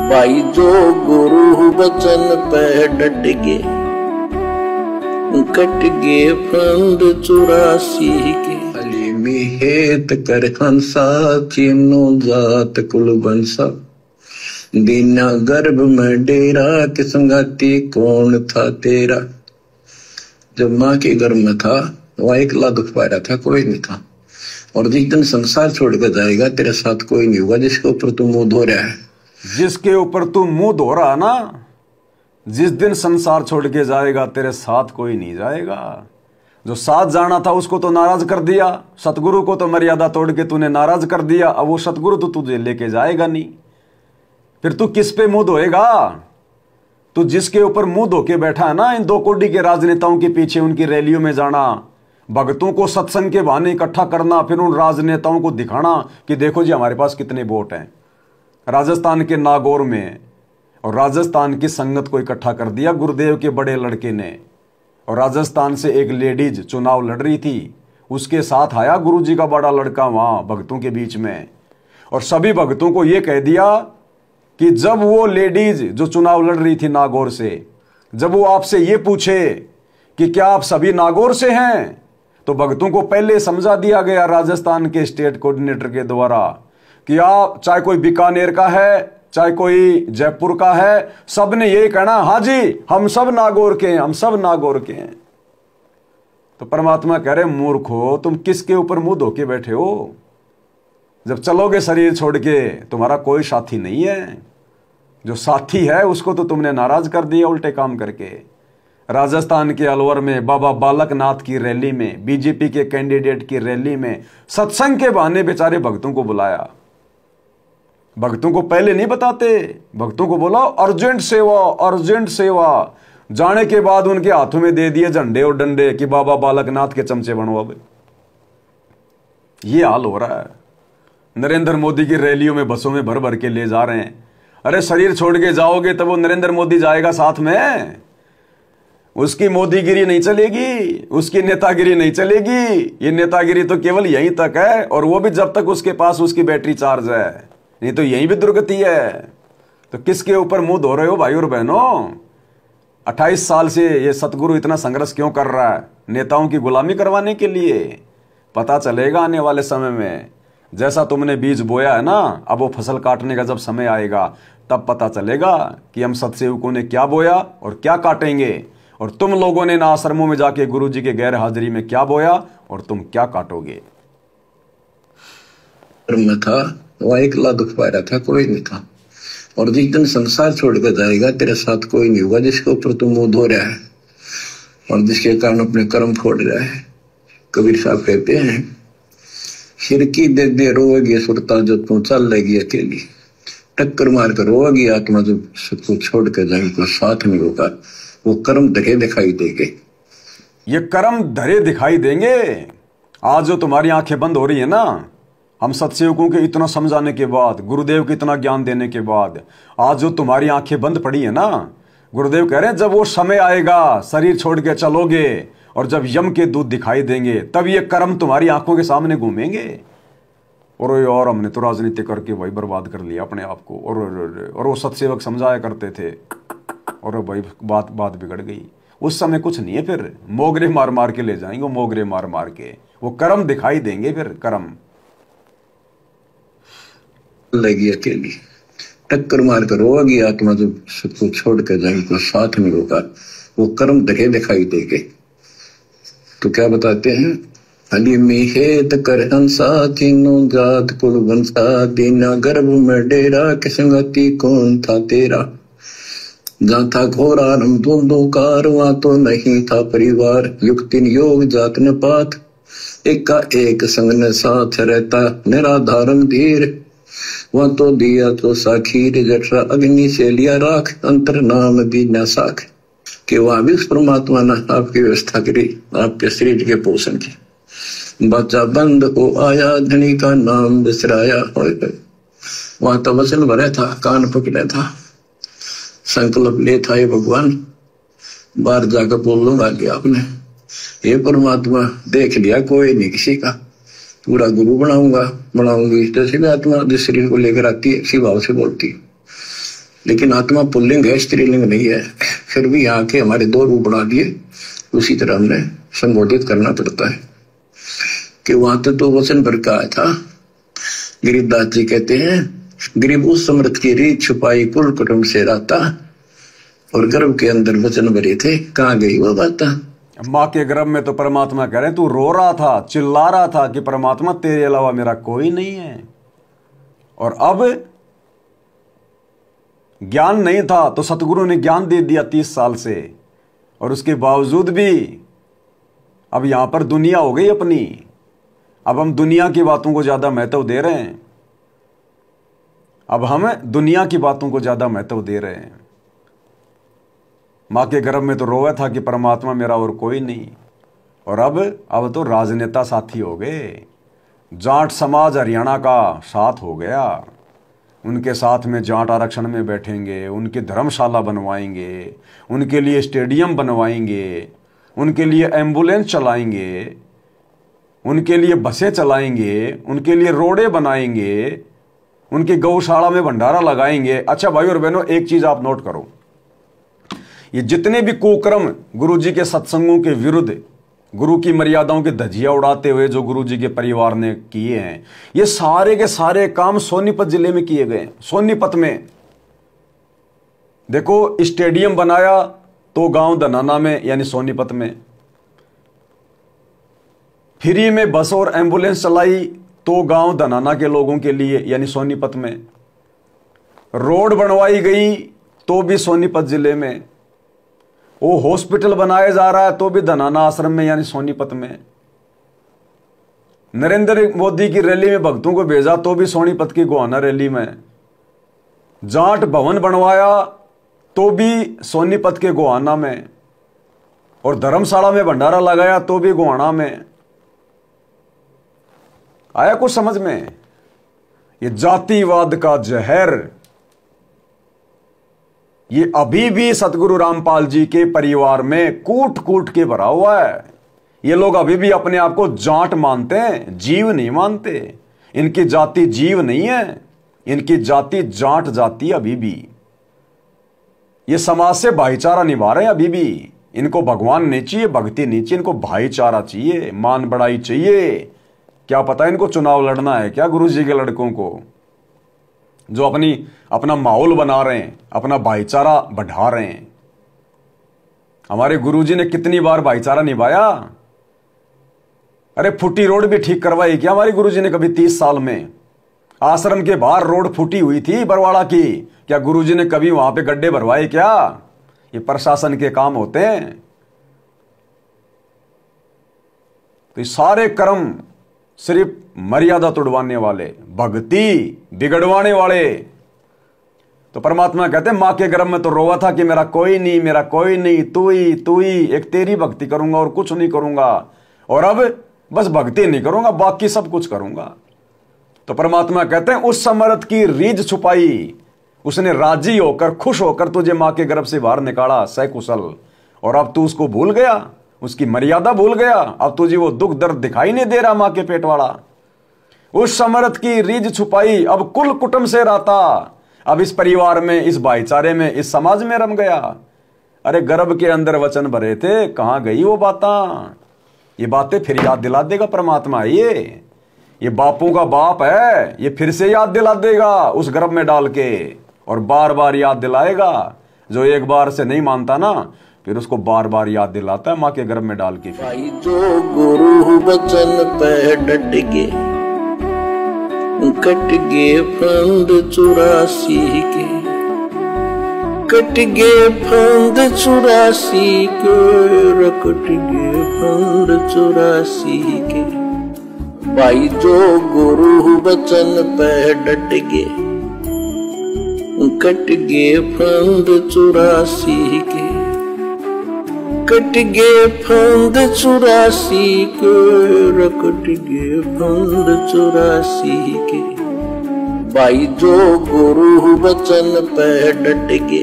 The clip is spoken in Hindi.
भाई जो गुरु वचन पे डट गे, कट गे फंद 84 के। अली मिहेत कर हंसा, चीनो जात कुल बंसा, दीना गर्भ में डेरा, कि संगाती कौन था तेरा। जब माँ के गर्भ में था वह अकेला दुख पा रहा था, कोई नहीं था। और जिस दिन संसार छोड़ कर जाएगा तेरे साथ कोई नहीं होगा जिसके ऊपर तू मुंह धो रहा है। जिसके ऊपर तू मुंह धो रहा ना, जिस दिन संसार छोड़ के जाएगा तेरे साथ कोई नहीं जाएगा। जो साथ जाना था उसको तो नाराज कर दिया, सतगुरु को तो मर्यादा तोड़ के तूने नाराज कर दिया। अब वो सतगुरु तो तुझे लेके जाएगा नहीं, फिर तू किस पे मुंह धोएगा। तू जिसके ऊपर मुंह धो के बैठा है ना, इन 2 कोड़ी के राजनेताओं के पीछे उनकी रैलियों में जाना, भक्तों को सत्संग के बहाने इकट्ठा करना, फिर उन राजनेताओं को दिखाना कि देखो जी हमारे पास कितने वोट हैं। राजस्थान के नागौर में और राजस्थान की संगत को इकट्ठा कर दिया गुरुदेव के बड़े लड़के ने। और राजस्थान से एक लेडीज चुनाव लड़ रही थी, उसके साथ आया गुरुजी का बड़ा लड़का वहां भक्तों के बीच में, और सभी भक्तों को यह कह दिया कि जब वो लेडीज जो चुनाव लड़ रही थी नागौर से, जब वो आपसे ये पूछे कि क्या आप सभी नागौर से हैं, तो भक्तों को पहले समझा दिया गया राजस्थान के स्टेट कोऑर्डिनेटर के द्वारा कि आप चाहे कोई बीकानेर का है, चाहे कोई जयपुर का है, सब ने यही कहना हाँ जी हम सब नागौर के हैं, हम सब नागौर के हैं। तो परमात्मा कह रहे मूर्खो, तुम किसके ऊपर मुंह धो के बैठे हो। जब चलोगे शरीर छोड़ के तुम्हारा कोई साथी नहीं है, जो साथी है उसको तो तुमने नाराज कर दिया उल्टे काम करके। राजस्थान के अलवर में बाबा बालक नाथ की रैली में, बीजेपी के कैंडिडेट की रैली में सत्संग के बहाने बेचारे भक्तों को बुलाया। भक्तों को पहले नहीं बताते, भक्तों को बोला अर्जेंट सेवा, अर्जेंट सेवा। जाने के बाद उनके हाथों में दे दिए झंडे और डंडे कि बाबा बालक नाथ के चमचे बनो। अब ये हाल हो रहा है। नरेंद्र मोदी की रैलियों में बसों में भर भर के ले जा रहे हैं। अरे शरीर छोड़ के जाओगे तो वो नरेंद्र मोदी जाएगा साथ में, उसकी मोदीगिरी नहीं चलेगी, उसकी नेतागिरी नहीं चलेगी। ये नेतागिरी तो केवल यहीं तक है, और वो भी जब तक उसके पास उसकी बैटरी चार्ज है, नहीं तो यहीं भी दुर्गति है। तो किसके ऊपर मुंह धो रहे हो भाई और बहनों। 28 साल से ये सतगुरु इतना संघर्ष क्यों कर रहा है, नेताओं की गुलामी करवाने के लिए। पता चलेगा आने वाले समय में, जैसा तुमने बीज बोया है ना, अब वो फसल काटने का जब समय आएगा तब पता चलेगा कि हम सतसेवकों ने क्या बोया और क्या काटेंगे, और तुम लोगों ने ना आश्रमों में जाके गुरुजी के गैर हाजिरी में क्या बोया और तुम क्या काटोगे। था वह अकेला दुख पा रहा था, कोई नहीं था। और जिस दिन संसार छोड़ कर जाएगा तेरे साथ कोई नहीं होगा जिसके ऊपर तू मुंह धो रहा है और जिसके कारण अपने कर्म फोड़ रहा है। कबीर साहब कहते हैं खिड़की दे दे रोएगी सुरता जो तू चल लेगी अकेली, टक्कर मार कर रोएगी आत्मा जो सबको छोड़ कर जाएगी, कोई साथ नहीं होगा। वो कर्म धरे दिखाई देंगे, ये कर्म धरे दिखाई देंगे। आज जो तुम्हारी आंखें बंद हो रही है ना, हम सत्सेवकों के इतना समझाने के बाद, गुरुदेव के इतना ज्ञान देने के बाद, आज जो तुम्हारी आंखें बंद पड़ी है ना, गुरुदेव कह रहे हैं जब वो समय आएगा शरीर छोड़ के चलोगे और जब यम के दूत दिखाई देंगे तब ये कर्म तुम्हारी आंखों के सामने घूमेंगे। और हमने तो राजनीति करके वही बर्बाद कर लिया अपने आप को। और वो सत्सेवक समझाया करते थे, और भाई बात बिगड़ गई। उस समय कुछ नहीं है, फिर मोगरे मार मार के ले जाएंगे, वो मोगरे मार मार के वो कर्म दिखाई देंगे। फिर कर्म लगी अकेली, टक्कर मार कर रोएगी आत्मा जो सबको छोड़ कर जाएगी, कोई साथ नहीं होगा। वो कर्म धरे दिखाई देंगे। तो क्या बताते हैं, अली मिहेत कर हंसा, तीनों जात कुल वंशा, दीना गर्भ में डेरा, कि संगति कौन था तेरा। जहाँ था घोर आरंभ धुंधुकार, वहां तो नहीं था परिवार, युक्ति योग जात न पात, एक का एक संग न साथ रहता, निराधारम धीर। वहां तो दिया तो साखीर, जठरा अग्नि से लिया राख, अंतर नाम दी न साख। कि वहां भी उस परमात्मा ने आपकी व्यवस्था करी आपके शरीर के पोषण की। बच्चा बंद हो आया, धनी का नाम बिसराया। वहां तो वचन भरा था, कान पकड़ा था, संकल्प ले था, ये भगवान बाहर जाकर बोल लूंगा कि आपने ये परमात्मा देख लिया कोई नहीं किसी का, पूरा गुरु बनाऊंगी। जैसे भी आत्मा जिस शरीर को लेकर आती है इसी भाव से बोलती है। लेकिन आत्मा पुल्लिंग है, स्त्रीलिंग नहीं है। फिर भी यहाँ के हमारे दो रूप बना दिए, उसी तरह हमने संबोधित करना पड़ता है कि वहां तो वचन भर का था। गिरिदास जी कहते हैं, गरीब उस समृत की रीत छुपाई कुल कुटुंब से राता, और गर्भ के अंदर वचन भरे थे, कहाँ गई वो बात। माँ के गर्भ में तो परमात्मा कह रहे, तू रो रहा था, चिल्ला रहा था कि परमात्मा तेरे अलावा मेरा कोई नहीं है। और अब ज्ञान नहीं था तो सतगुरु ने ज्ञान दे दिया 30 साल से, और उसके बावजूद भी अब यहां पर दुनिया हो गई अपनी। अब हम दुनिया की बातों को ज्यादा महत्व दे रहे हैं। अब हम दुनिया की बातों को ज्यादा महत्व दे रहे हैं। माँ के गर्भ में तो रोया था कि परमात्मा मेरा और कोई नहीं, और अब तो राजनेता साथी हो गए। जाट समाज हरियाणा का साथ हो गया, उनके साथ में जाट आरक्षण में बैठेंगे, उनकी धर्मशाला बनवाएंगे, उनके लिए स्टेडियम बनवाएंगे, उनके लिए एम्बुलेंस चलाएंगे, उनके लिए बसें चलाएंगे, उनके लिए रोडें बनाएंगे, उनकी गौशाला में भंडारा लगाएंगे। अच्छा भाई और बहनों, एक चीज आप नोट करो, ये जितने भी कुकर्म गुरु जी के सत्संगों के विरुद्ध, गुरु की मर्यादाओं की धज्जियां उड़ाते हुए जो गुरु जी के परिवार ने किए हैं, ये सारे के सारे काम सोनीपत जिले में किए गए। सोनीपत में देखो, स्टेडियम बनाया तो गांव धनाना में यानी सोनीपत में, फ्री में बस और एम्बुलेंस चलाई तो गांव धनाना के लोगों के लिए यानी सोनीपत में, रोड बनवाई गई तो भी सोनीपत जिले में, वो हॉस्पिटल बनाया जा रहा है तो भी धनाना आश्रम में यानी सोनीपत में, नरेंद्र मोदी की रैली में भक्तों को भेजा तो भी सोनीपत की गोहाना रैली में, जाट भवन बनवाया तो भी सोनीपत के गोहाना में, और धर्मशाला में भंडारा लगाया तो भी गोहाना में। आया कुछ समझ में? ये जातिवाद का जहर ये अभी भी सतगुरु रामपाल जी के परिवार में कूट कूट के भरा हुआ है। ये लोग अभी भी अपने आप को जाट मानते हैं, जीव नहीं मानते। इनकी जाति जीव नहीं है, इनकी जाति जाट जाति। अभी भी ये समाज से भाईचारा निभा रहे हैं। अभी भी इनको भगवान नहीं चाहिए, भक्ति नहीं चाहिए, इनको भाईचारा चाहिए, मान बढ़ाई चाहिए। क्या पता इनको चुनाव लड़ना है क्या गुरु जी के लड़कों को, जो अपना माहौल बना रहे हैं, अपना भाईचारा बढ़ा रहे हैं। हमारे गुरुजी ने कितनी बार भाईचारा निभाया। अरे फुटी रोड भी ठीक करवाई क्या हमारे गुरुजी ने कभी? 30 साल में आश्रम के बाहर रोड फूटी हुई थी बरवाड़ा की, क्या गुरुजी ने कभी वहां पे गड्ढे भरवाए क्या? ये प्रशासन के काम होते हैं। तो सारे कर्म सिर्फ मर्यादा तोड़वाने वाले, भक्ति बिगड़वाने वाले। तो परमात्मा कहते हैं, मां के गर्भ में तो रोवा था कि मेरा कोई नहीं, मेरा कोई नहीं, तू ही, एक तेरी भक्ति करूंगा और कुछ नहीं करूंगा, और अब बस भक्ति नहीं करूंगा, बाकी सब कुछ करूंगा। तो परमात्मा कहते हैं, उस समर्थ की रीझ छुपाई, उसने राजी होकर खुश होकर तुझे मां के गर्भ से बाहर निकाला सकुशल, और अब तू उसको भूल गया, उसकी मर्यादा भूल गया। अब तुझे वो दुख दर्द दिखाई नहीं दे रहा मां के पेट वाला। उस समर्थ की रीझ छुपाई, अब कुल कुटुंब से राता, अब इस परिवार में, इस भाईचारे में, इस समाज में रम गया। अरे गर्भ के अंदर वचन भरे थे, कहां गई वो बातें? ये बातें फिर याद दिला देगा परमात्मा। ये बापों का बाप है, ये फिर से याद दिला देगा उस गर्भ में डाल के, और बार बार याद दिलाएगा। जो एक बार से नहीं मानता ना, फिर उसको बार बार याद दिलाता है मां के गर्भ में डाल के। भाई जो गुरु वचन पे डट के, कट गे फंद 84 के, कट गे फंद 84 के, कट गे फंद 84 के। भाई जो गुरु वचन पे डट के, कट गे फंद 84 के, कट गे फंद 84 के, कट गे फंद 84 के। भाई जो गुरु वचन पे डट के,